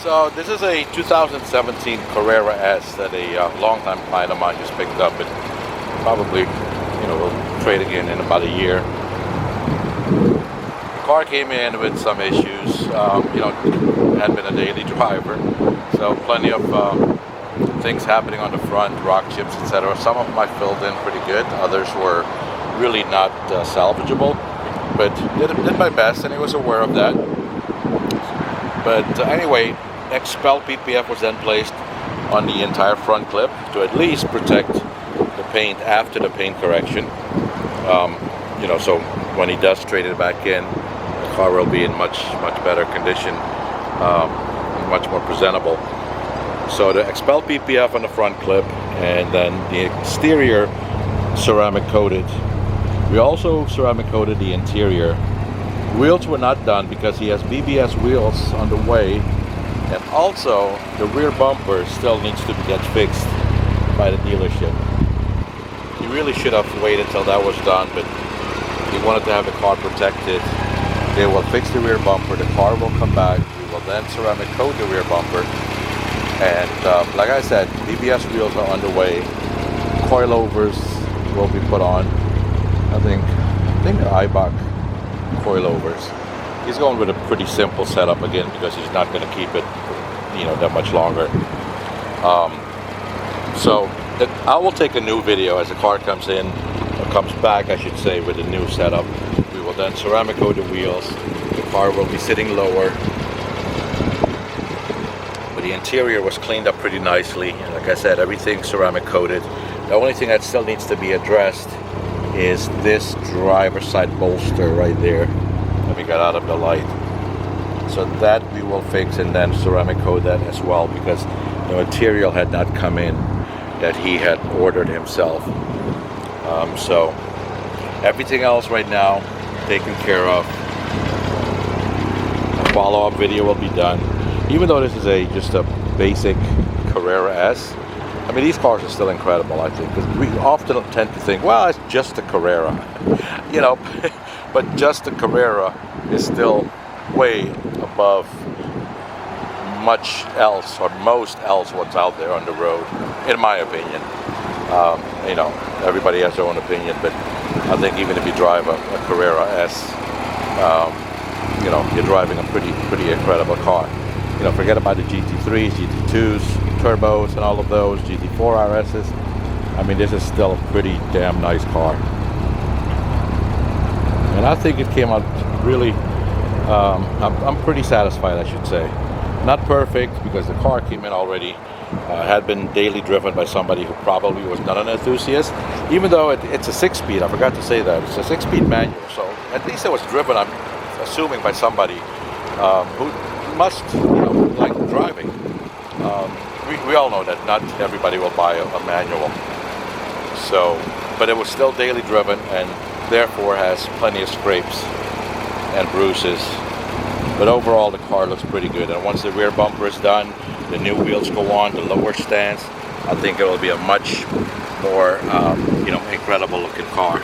So this is a 2017 Carrera S that a longtime client of mine just picked up, and probably, will trade again in about a year. The car came in with some issues. Had been a daily driver, so plenty of things happening on the front, rock chips, etc. Some of them I filled in pretty good. Others were really not salvageable, but did my best, and he was aware of that. But anyway, Xpel PPF was then placed on the entire front clip to at least protect the paint after the paint correction. So when he does trade it back in, the car will be in much better condition, much more presentable. So the Xpel PPF on the front clip, and then the exterior ceramic coated. We also ceramic coated the interior. Wheels were not done because he has BBS wheels on the way, and also the rear bumper still needs to get fixed by the dealership. He really should have waited till that was done, but he wanted to have the car protected. They will fix the rear bumper, the car will come back, we will then ceramic coat the rear bumper, and like I said, BBS wheels are on the way. Coilovers will be put on. I think they're Eibach coilovers. He's going with a pretty simple setup again because he's not going to keep it, that much longer. I will take a new video as the car comes in, or comes back, I should say, with a new setup. We will then ceramic coat the wheels. The car will be sitting lower. But the interior was cleaned up pretty nicely. And like I said, everything ceramic coated. The only thing that still needs to be addressed is this driver's side bolster right there. Let me get out of the light. So that we will fix and then ceramic coat that as well, because the material had not come in that he had ordered himself. So everything else right now taken care of. A follow-up video will be done. Even though this is just a basic Carrera S, I mean, these cars are still incredible, I think, because we often tend to think, well, it's just a Carrera, but just a Carrera is still way above much else, or most else what's out there on the road, in my opinion. Everybody has their own opinion, but I think even if you drive a Carrera S, you're driving a pretty incredible car. Forget about the GT3s, GT2s, turbos, and all of those, GT4 RSs. I mean, this is still a pretty damn nice car. And I think it came out really, I'm pretty satisfied, I should say. Not perfect, because the car came in already, had been daily driven by somebody who probably was not an enthusiast. Even though it's a 6-speed, I forgot to say that, it's a 6-speed manual, so at least it was driven, I'm assuming, by somebody who must, like driving. We all know that not everybody will buy a manual. So, but it was still daily driven, and therefore has plenty of scrapes and bruises. But overall, the car looks pretty good. And once the rear bumper is done, the new wheels go on, the lower stance, I think it will be a much more, incredible looking car.